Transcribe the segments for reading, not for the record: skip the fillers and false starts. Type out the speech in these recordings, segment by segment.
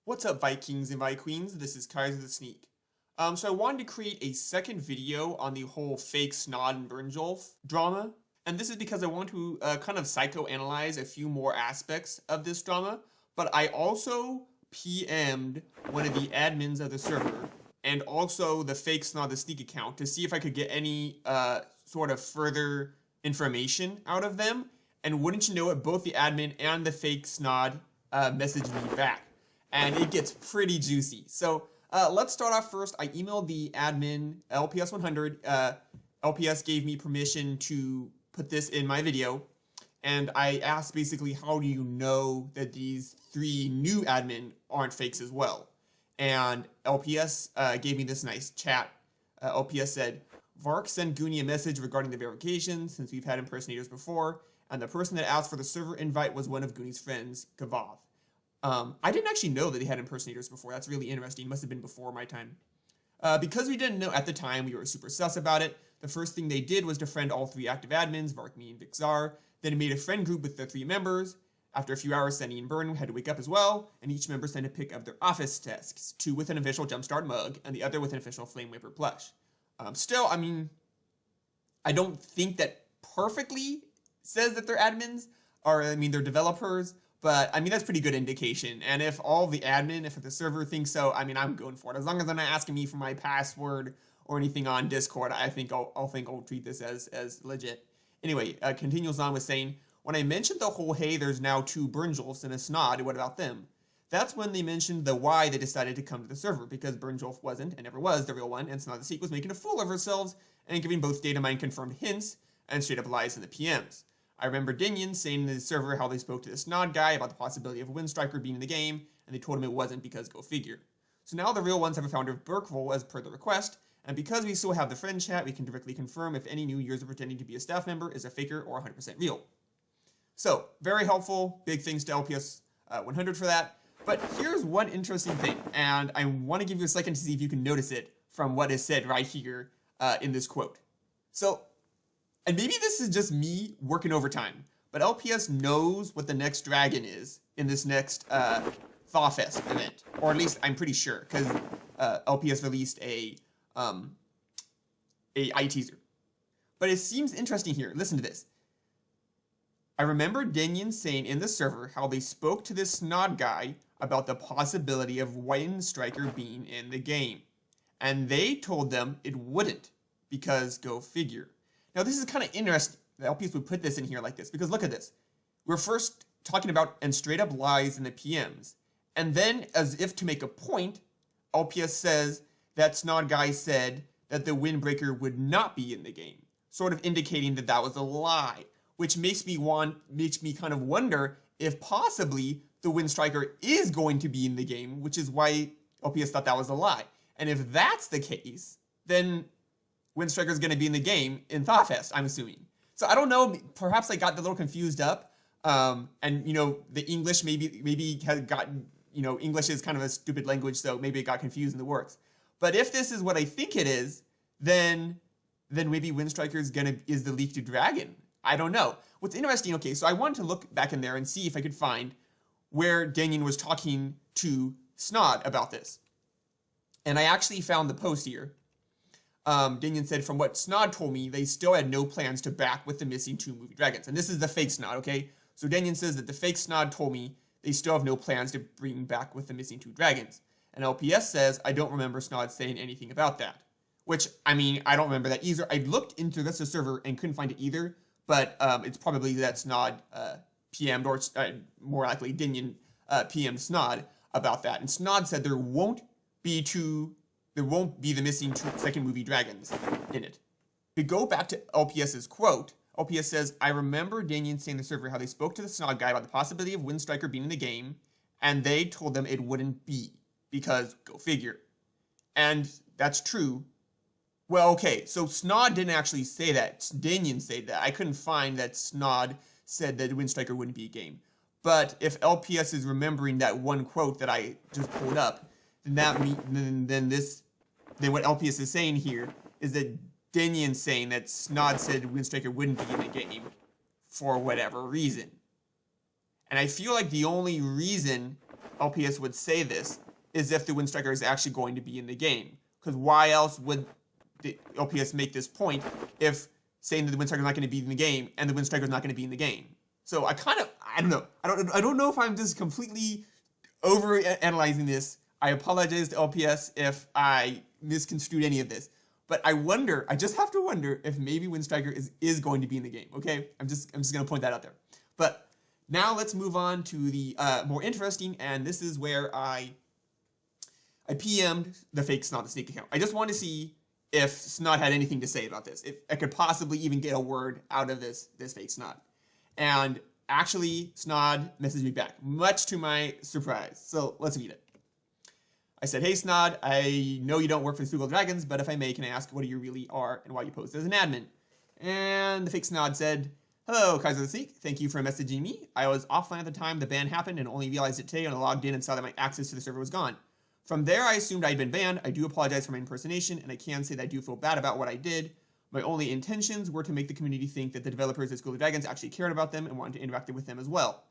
What's up, Vikings and Vikings? This is Kaiser the Sneak. So I wanted to create a second video on the whole fake Snod and Burnjolf drama, and this is because I want to kind of psychoanalyze a few more aspects of this drama, but I also PM'd one of the admins of the server and also the fake Snod the Sneak account to see if I could get any sort of further information out of them, and wouldn't you know it, both the admin and the fake Snod messaged me back. And it gets pretty juicy. So let's start off first. I emailed the admin, LPS100. LPS gave me permission to put this in my video. And I asked basically, how do you know that these three new admin aren't fakes as well? And LPS gave me this nice chat. LPS said, Vark sent Goonie a message regarding the verification, since we've had impersonators before. And the person that asked for the server invite was one of Goonie's friends, Gavav. I didn't actually know that they had impersonators before. That's really interesting. It must have been before my time. Because we didn't know at the time, we were super sus about it. The first thing they did was to friend all three active admins, Vark, me, and Vixar. Then it made a friend group with the three members. After a few hours, Sunny and Burn had to wake up as well, and each member sent a pic of their office desks, two with an official Jumpstart mug, and the other with an official Flame Whipper plush. Still, I mean, I don't think that perfectly says that they're admins, or I mean, they're developers. But, I mean, that's pretty good indication. And if all the admin, if the server thinks so, I mean, I'm going for it. As long as they're not asking me for my password or anything on Discord, I think I'll treat this as legit. Anyway, continues on with saying, when I mentioned the whole, hey, there's now two Burnjolfs and a Snod, what about them? That's when they mentioned the why they decided to come to the server, because Burnjolf wasn't, and never was, the real one, and Snod the Seek was making a fool of herself and giving both data mine confirmed hints and straight up lies in the PMs. I remember Dinian saying in the server how they spoke to the Snod guy about the possibility of a Windstriker being in the game, and they told him it wasn't because go figure. So now the real ones have a founder of Burkvol as per the request, and because we still have the friend chat, we can directly confirm if any new users pretending to be a staff member is a faker or 100% real. So, very helpful. Big thanks to LPS 100 for that. But here's one interesting thing, and I want to give you a second to see if you can notice it from what is said right here in this quote. So, and maybe this is just me working overtime, but LPS knows what the next dragon is in this next Thawfest event, or at least I'm pretty sure, because LPS released a teaser. But it seems interesting here. Listen to this. I remember Dinian saying in the server how they spoke to this Snod guy about the possibility of Windstriker being in the game, and they told them it wouldn't, because go figure. Now, this is kind of interesting that LPS would put this in here like this, because look at this. We're first talking about and straight up lies in the PMs. And then, as if to make a point, LPS says that Snod guy said that the Windbreaker would not be in the game, sort of indicating that that was a lie, which makes me kind of wonder if possibly the Windstriker is going to be in the game, which is why LPS thought that was a lie. And if that's the case, then Windstriker is going to be in the game in Thawfest, I'm assuming. So I don't know, perhaps I got a little confused up, and, you know, the English maybe had gotten, you know, English is kind of a stupid language, so maybe it got confused in the works. But if this is what I think it is, then maybe Windstriker is the leaked dragon. I don't know. What's interesting, okay, so I wanted to look back in there and see if I could find where Daniel was talking to Snod about this. And I actually found the post here. Dinian said, from what Snod told me, they still had no plans to back with the missing two movie dragons. And this is the fake Snod, okay? So Dinian says that the fake Snod told me they still have no plans to bring back with the missing two dragons. And LPS says, I don't remember Snod saying anything about that. Which, I mean, I don't remember that either. I looked into the server and couldn't find it either. But it's probably that Snod PM'd, or more likely Dinian PM'd Snod about that. And Snod said there won't be the missing second movie dragons in it. To go back to LPS's quote, LPS says, I remember Danian saying to the server how they spoke to the Snod guy about the possibility of Windstriker being in the game, and they told them it wouldn't be, because go figure. And that's true. Well, okay, so Snod didn't actually say that. Danian said that. I couldn't find that Snod said that Windstriker wouldn't be a game. But if LPS is remembering that one quote that I just pulled up, then what LPS is saying here is that Dinian's saying that Snod said Windstriker wouldn't be in the game for whatever reason. And I feel like the only reason LPS would say this is if the Windstriker is actually going to be in the game. Because why else would the LPS make this point if saying that the Windstriker is not going to be in the game and the Windstriker is not going to be in the game? So I don't know. I don't know if I'm just completely over analyzing this. I apologize to LPS if I misconstrued any of this. But I just have to wonder if maybe Windstriker is going to be in the game. Okay, I'm just going to point that out there. But now let's move on to the more interesting, and this is where I PM'd the fake Snod the Sneak account. I just wanted to see if Snod had anything to say about this, if I could possibly even get a word out of this fake Snod. And actually, Snod messaged me back, much to my surprise. So let's read it. I said, hey Snod, I know you don't work for the School of Dragons, but if I may, can I ask what you really are and why you posed as an admin? And the fake Snod said, hello, Kaiser the Sneak. Thank you for messaging me. I was offline at the time the ban happened and only realized it today when I logged in and saw that my access to the server was gone. From there, I assumed I'd been banned. I do apologize for my impersonation, and I can say that I do feel bad about what I did. My only intentions were to make the community think that the developers at School of Dragons actually cared about them and wanted to interact with them as well.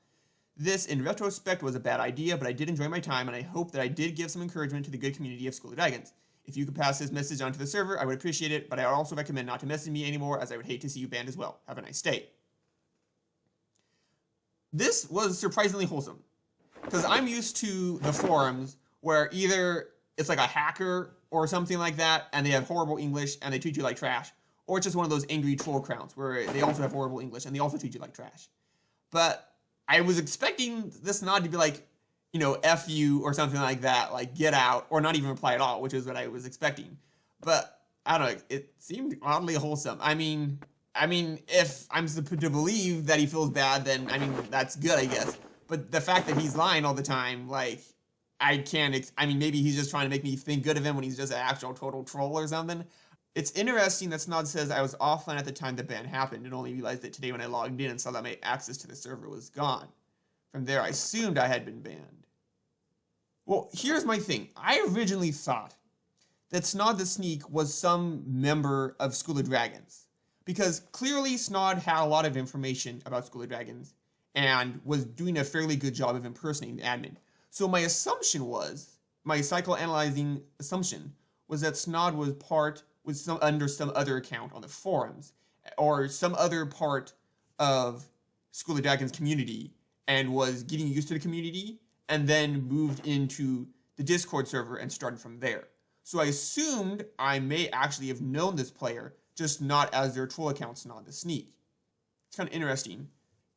This, in retrospect, was a bad idea, but I did enjoy my time, and I hope that I did give some encouragement to the good community of School of Dragons. If you could pass this message on to the server, I would appreciate it, but I would also recommend not to message me anymore, as I would hate to see you banned as well. Have a nice day. This was surprisingly wholesome, because I'm used to the forums where either it's like a hacker or something like that, and they have horrible English and they treat you like trash, or it's just one of those angry troll crowns where they also have horrible English and they also treat you like trash. But I was expecting this Snod to be like, you know, F you or something like that, like get out, or not even reply at all, which is what I was expecting. But I don't know, it seemed oddly wholesome. I mean, if I'm to believe that he feels bad, then I mean that's good, I guess. But the fact that he's lying all the time, like, maybe he's just trying to make me think good of him when he's just an actual total troll or something. It's interesting that Snod says I was offline at the time the ban happened and only realized it today when I logged in and saw that my access to the server was gone. From there, I assumed I had been banned. Well, here's my thing. I originally thought that Snod the Sneak was some member of School of Dragons, because clearly Snod had a lot of information about School of Dragons and was doing a fairly good job of impersonating the admin. So my assumption was, my psychoanalyzing assumption was that Snod was under some other account on the forums or some other part of School of Dragons community and was getting used to the community and then moved into the Discord server and started from there. So I assumed I may actually have known this player, just not as their troll account Snod the Sneak. It's kind of interesting.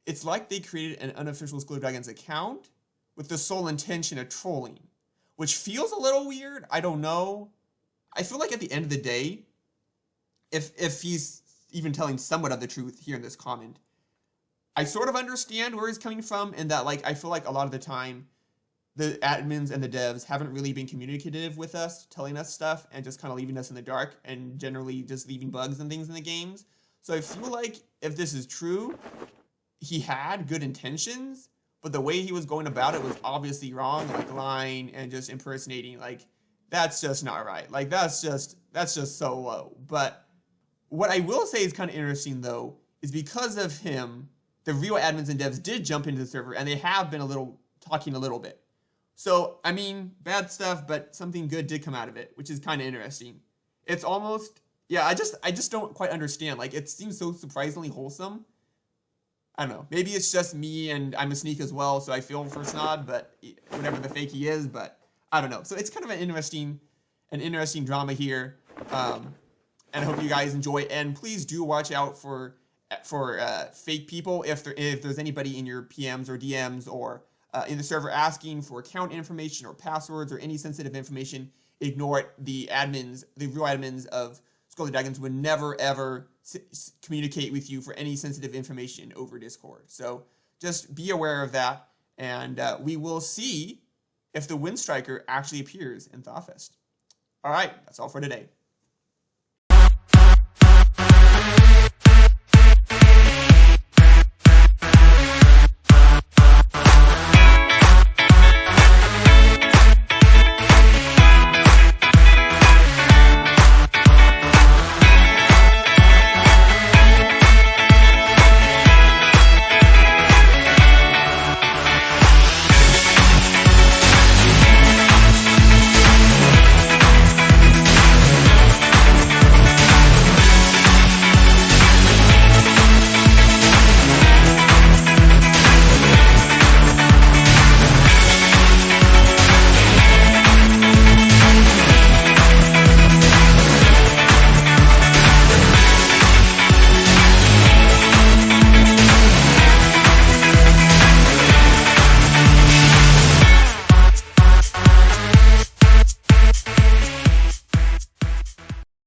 It's like they created an unofficial School of Dragons account with the sole intention of trolling, which feels a little weird. I don't know. I feel like at the end of the day, if he's even telling somewhat of the truth here in this comment, I sort of understand where he's coming from, in that, like, I feel like a lot of the time the admins and the devs haven't really been communicative with us, telling us stuff and just kind of leaving us in the dark and generally just leaving bugs and things in the games. So I feel like if this is true, he had good intentions, but the way he was going about it was obviously wrong, like lying and just impersonating. Like, that's just not right. Like, that's just so low. But what I will say is kind of interesting, though, is because of him, the real admins and devs did jump into the server, and they have been talking a little bit. So, I mean, bad stuff, but something good did come out of it, which is kind of interesting. It's almost, yeah, I just don't quite understand. Like, it seems so surprisingly wholesome. I don't know. Maybe it's just me, and I'm a sneak as well, so I feel for Snod, but whatever the fake he is, but I don't know. So it's kind of an interesting drama here, and I hope you guys enjoy. And please do watch out for fake people. If there's anybody in your PMs or DMs or in the server asking for account information or passwords or any sensitive information, ignore it. The real admins of School of Dragons would never ever communicate with you for any sensitive information over Discord. So just be aware of that, and we will see if the Windstriker actually appears in Thawfest. All right, that's all for today.